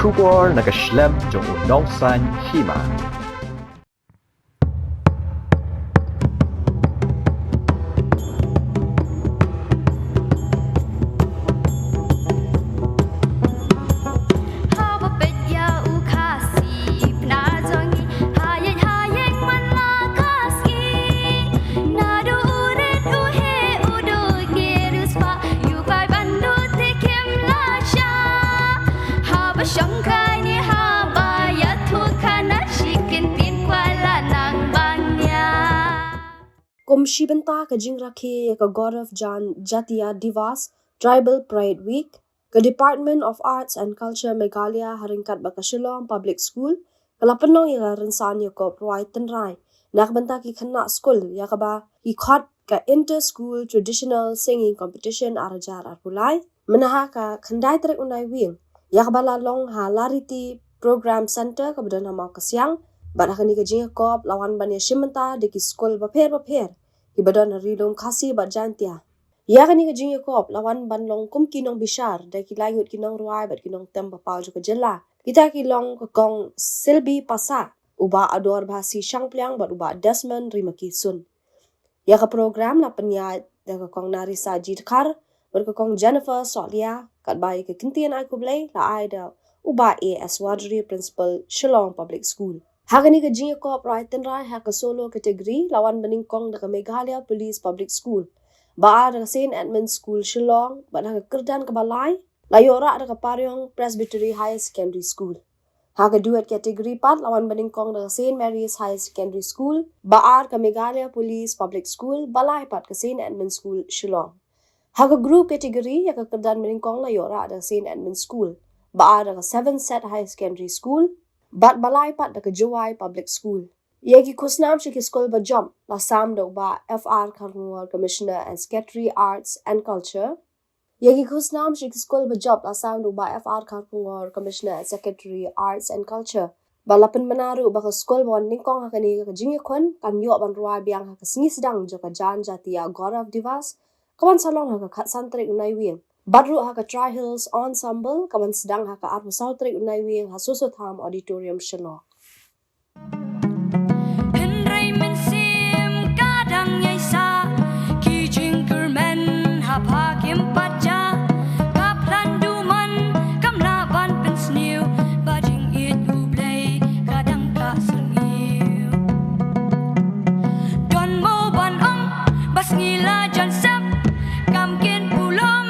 Kubor nagaslem jong unongsan Hima. Komshi benta ka jing Rakhe ka Gaurav Jan Jatiya Divas Tribal Pride Week ka Department of Arts and Culture Meghalaya haringkat ba ka Shillong Public School kala Pynlong ya Rynsan Ïakop Rwai Tynrai nak benta ki khana school ya ka ba ki khot ka inter school traditional singing competition arajar arpulai menaha ka khandai trek unai wing ya ka ba la long ha lariti program center ka badan ha mau ka siang ba ka ni ka jing Ïakop lawan ban ya shimenta de ki school ba pher Ibadan rilom khasi bat jantia. Ya kani ka jing Ïakop lawan ban long kum kinong bishar da ki langut kinong Rwai bat kinong temba pau jo ka jela. Kita ki long ka kong silbi pasa uba ador bhasi shangplyang bat uba Desmond rimaki sun. Ya ka program la penya da ka kong narisa Gjdd bat ka kong Jennifer Solia kat bai ka kintian ai kublai la ai da uba AS Wadri Principal Shillong Public School. Hagani ka jing Ïakop Rwai Tynrai ha ka solo kategori lawan beningkong da ka Meghalaya Police Public School. Ba da ka St. Edmund School Shillong, ba da ka Kerdan ka Balai, layora da ka Paryong Presbytery High Secondary School. Ha ka duet kategori pat lawan beningkong da ka St. Mary's High Secondary School, ba ka Meghalaya Police Public School, Balai pat ka St. Edmund School Shillong. Ha ka group kategori ya ka Kerdan beningkong layora da ka St. Edmund School, ba da ka 7th Set High Secondary School, Bat balai pat da ka Rwai Public School. Yagi kusnam shi ki school ba jump la sam da ba FR Karnwal Commissioner and Secretary Arts and Culture. Yagi kusnam shi ki school ba jump la sam da ba FR Karnwal Commissioner and Secretary Arts and Culture. Ba lapan manaru ba ka school ba ningkong ha kani ka jing Ïakop kan yo ban Rwai biang ha ka singi sedang jo ka Jan Jatiya Gaurav Divas kawan salong ha ka khat santrik unai wing. Badru ha ka Tri Hills Ensemble kaman sedang ha ka arpu sautrik unai wing ha Susotham Auditorium Shillong. Tynrai mensim kadang nyai sa ki jingkermen ha pakim paja kaplan duman kam laban pensniu bajing it ublay kadang ka sengiu don mo ban ong bas ngila jan sep kam kin pulong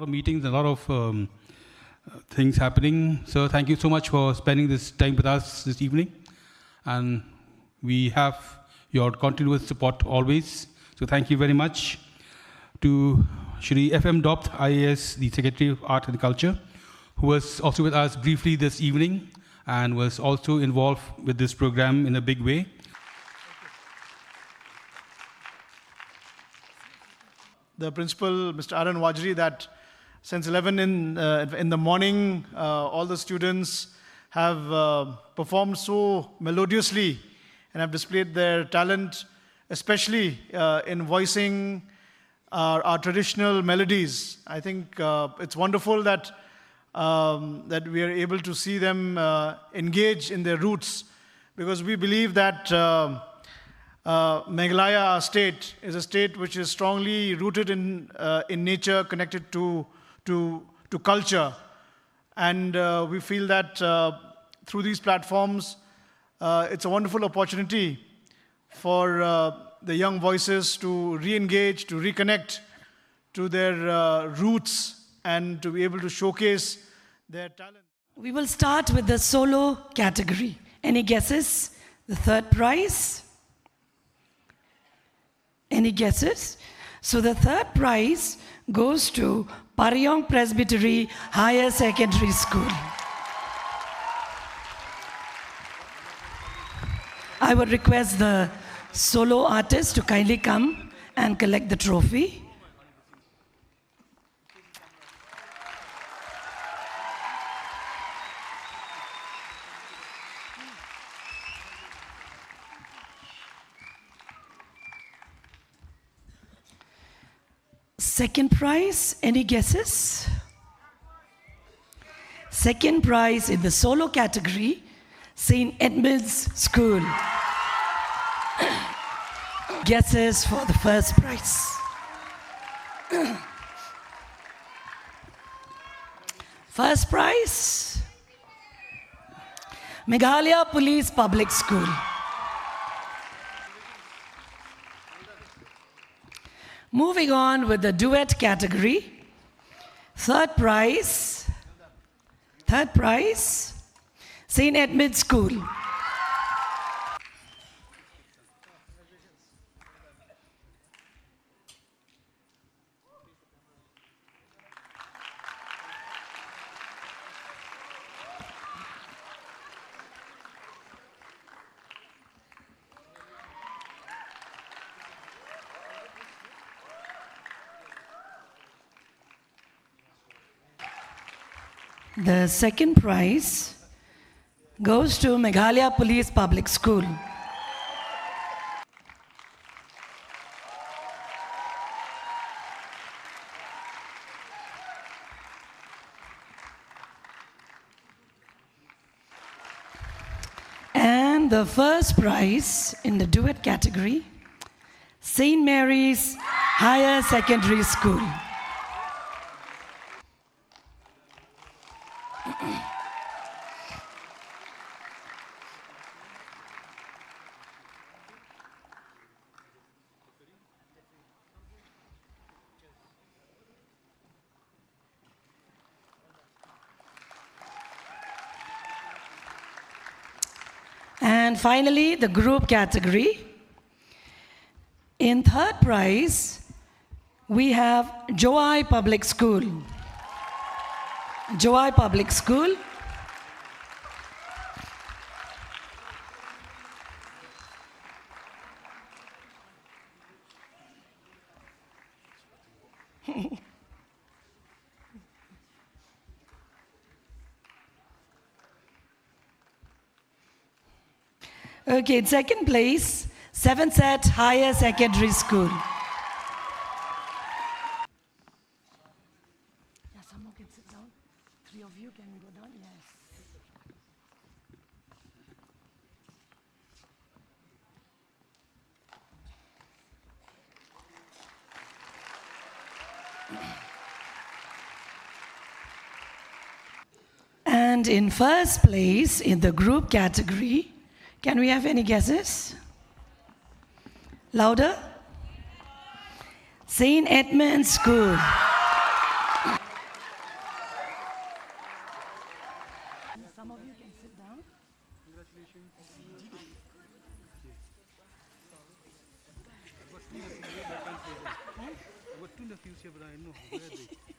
of meetings, a lot of things happening. So thank you so much for spending this time with us this evening. And we have your continuous support always. So thank you very much. To Shri FM Dopt, IAS, the Secretary of Art and Culture, who was also with us briefly this evening and was also involved with this program in a big way. The principal, Mr. Arun Wajri, that since 11 in the morning, all the students have performed so melodiously and have displayed their talent, especially in voicing our traditional melodies. I think it's wonderful that that we are able to see them engage in their roots, because we believe that Meghalaya, our state, is a state which is strongly rooted in nature, connected to culture. And we feel that through these platforms, it's a wonderful opportunity for the young voices to re-engage, to reconnect to their roots, and to be able to showcase their talent. We will start with the solo category. Any guesses? The third prize? Any guesses? So the third prize goes to Paryong Presbytery Higher Secondary School. I would request the solo artist to kindly come and collect the trophy. Second prize, any guesses? Second prize in the solo category, St. Edmund's School. Guesses for the first prize. First prize, Meghalaya Police Public School. Moving on with the duet category, third prize, St. Edmund's School. The second prize goes to Meghalaya Police Public School. And the first prize in the duet category, St. Mary's Higher Secondary School. And finally, the group category. In third prize, we have Rwai Public School. Rwai Public School. Okay, in second place, 7th Set Higher Secondary School. Yeah, some more can sit down. 3 of you can go down, yes. And in first place, in the group category, can we have any guesses? Louder? St. Edmund's School. Some of you can sit down. accused here, but I know where they.